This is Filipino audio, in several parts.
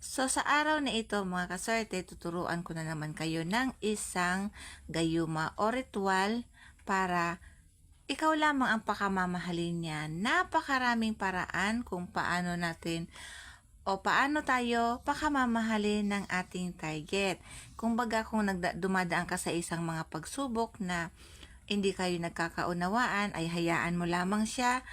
So sa araw na ito mga kaswerte, tuturuan ko na naman kayo ng isang gayuma o ritual para ikaw lamang ang pakamamahalin niya. Napakaraming paraan kung paano natin o paano tayo pakamamahalin ng ating target. Kumbaga kung dumadaan ka sa isang mga pagsubok na hindi kayo nagkakaunawaan, ay hayaan mo lamang siya.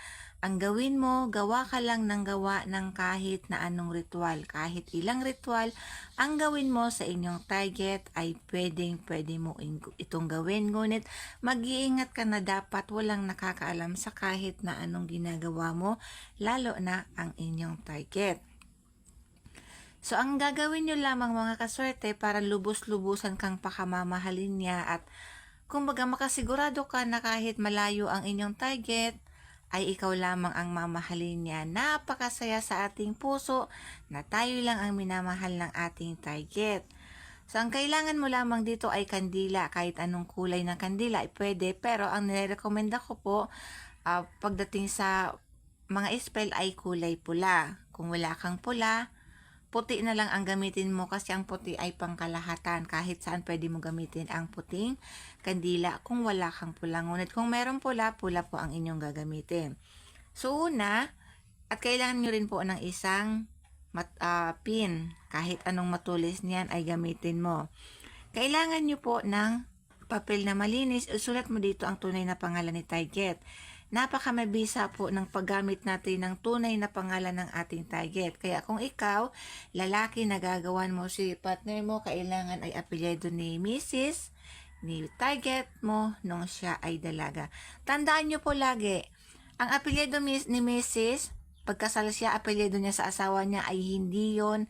Ang gawin mo, gawa ka lang ng gawa ng kahit na anong ritual. Kahit ilang ritual, ang gawin mo sa inyong target ay pwede mo itong gawin. Ngunit mag-iingat ka na dapat walang nakakaalam sa kahit na anong ginagawa mo, lalo na ang inyong target. So, ang gagawin nyo lamang mga kaswerte para lubos-lubusan kang pakamamahalin niya at kumbaga makasigurado ka na kahit malayo ang inyong target, ay ikaw lamang ang mamahalin niya. Napakasaya sa ating puso na tayo lang ang minamahal ng ating target. So, ang kailangan mo lamang dito ay kandila. Kahit anong kulay ng kandila ay pwede. Pero ang nirekomenda ko po, pagdating sa mga spell ay kulay pula. Kung wala kang pula, puti na lang ang gamitin mo kasi ang puti ay pangkalahatan. Kahit saan pwede mo gamitin ang puting kandila kung wala kang pula. Ngunit kung meron pula, pula po ang inyong gagamitin. So una, at kailangan nyo rin po ng isang pin. Kahit anong matulis niyan ay gamitin mo. Kailangan nyo po ng papel na malinis. Isulat mo dito ang tunay na pangalan ni target. Napakamabisa po ng paggamit natin ng tunay na pangalan ng ating target. Kaya kung ikaw, lalaki, nagagawan mo si partner mo, kailangan ay apelyido ni Mrs. ni target mo nung siya ay dalaga. Tandaan nyo po lagi, ang apelyido ni Mrs., pagkasal siya, apelyido niya sa asawa niya ay hindi yon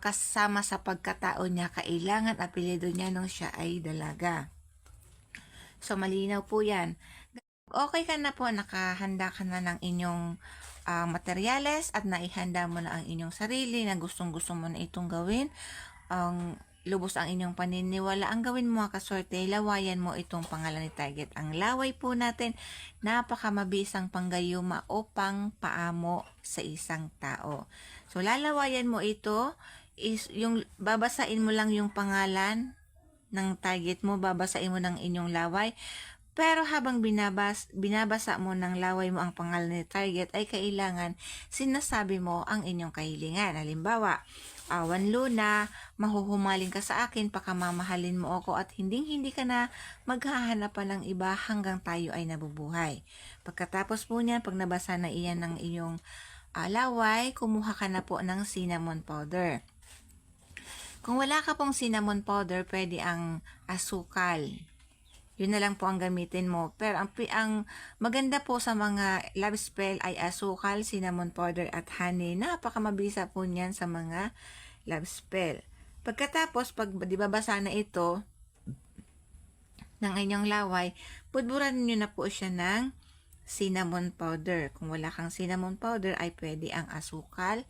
kasama sa pagkatao niya. Kailangan apelyido niya nung siya ay dalaga. So, malinaw po yan. Okay ka na po, nakahanda ka na ng inyong materyales at naihanda mo na ang inyong sarili na gustong-gusto mo na itong gawin. Lubos ang inyong paniniwala. Ang gawin mo mga kaswerte, lawayan mo itong pangalan ni target. Ang laway po natin, napakamabisang panggayuma o pangpaamo sa isang tao. So, lalawayan mo ito, yung babasain mo lang yung pangalan ng target mo, babasain mo ng inyong laway. Pero habang binabasa mo ng laway mo ang pangalan ni target, ay kailangan sinasabi mo ang inyong kahilingan. Halimbawa, Awan Luna, mahuhumaling ka sa akin, pakamamahalin mo ako at hindi ka na maghahanapan ng iba hanggang tayo ay nabubuhay. Pagkatapos po niyan, pag nabasa na iyan ng iyong laway, kumuha ka na po ng cinnamon powder. Kung wala ka pong cinnamon powder, pwede ang asukal. Yun na lang po ang gamitin mo. Pero ang maganda po sa mga love spell ay asukal, cinnamon powder at honey. Napakamabisa po niyan sa mga love spell. Pagkatapos, pag dibabasa na ito ng inyong laway, pudburan nyo na po siya ng cinnamon powder. Kung wala kang cinnamon powder, ay pwede ang asukal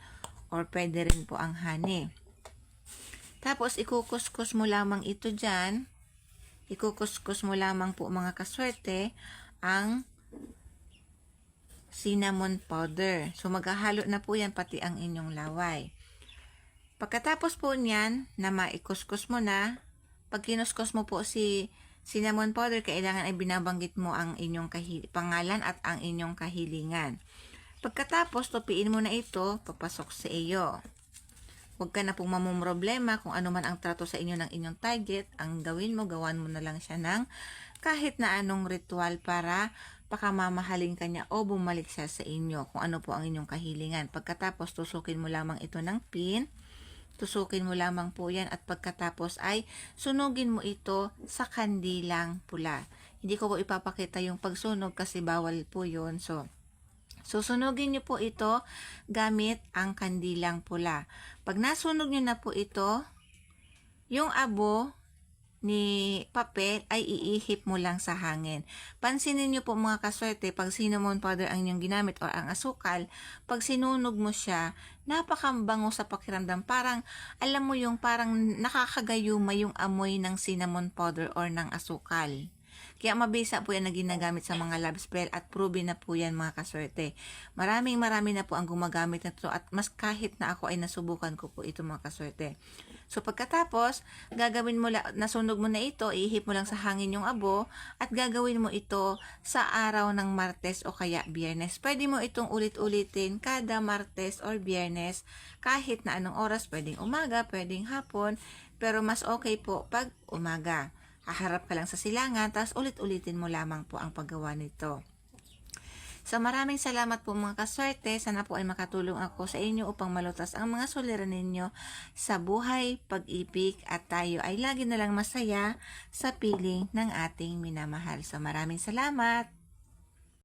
or pwede rin po ang honey. Tapos, ikukuskus mo lamang ito dyan. Ikukuskus mo lamang po mga kaswerte ang cinnamon powder. So, maghahalo na po yan pati ang inyong laway. Pagkatapos po niyan, na maikuskus mo na, pag kinuskus mo po si cinnamon powder, kailangan ay binabanggit mo ang inyong pangalan at ang inyong kahilingan. Pagkatapos, tupiin mo na ito, papasok sa iyo. Huwag ka na pong mamumroblema kung ano man ang trato sa inyo ng inyong target. Ang gawin mo, gawan mo na lang siya ng kahit na anong ritual para pakamamahalin ka niya o bumalik siya sa inyo kung ano po ang inyong kahilingan. Pagkatapos, tusukin mo lamang ito ng pin. Tusukin mo lamang po yan at pagkatapos ay sunugin mo ito sa kandilang pula. Hindi ko po ipapakita yung pagsunog kasi bawal po yun. So, susunugin nyo po ito gamit ang kandilang pula. Pag nasunog nyo na po ito, yung abo ni papel ay iihip mo lang sa hangin. Pansinin nyo po mga kaswerte, pag cinnamon powder ang inyong ginamit o ang asukal, pag sinunog mo siya, napakabango sa pakiramdam. Parang, alam mo yung parang nakakagayuma yung amoy ng cinnamon powder or ng asukal. Kaya mabisa po yan na ginagamit sa mga love spell at proven na po yan mga kaswerte. Marami na po ang gumagamit nito at mas kahit na ako ay nasubukan ko po ito mga kaswerte. So pagkatapos, gagawin mo nasunog mo na ito, ihip mo lang sa hangin yung abo at gagawin mo ito sa araw ng Martes o kaya Biyernes. Pwede mo itong ulit-ulitin kada Martes or Biyernes kahit na anong oras, pwedeng umaga, pwedeng hapon, pero mas okay po pag umaga. Haharap ka lang sa silangan, tapos ulit-ulitin mo lamang po ang paggawa nito. So maraming salamat po mga kaswerte. Sana po ay makatulong ako sa inyo upang malutas ang mga suliranin ninyo sa buhay, pag-ibig at tayo ay lagi na lang masaya sa piling ng ating minamahal. So maraming salamat.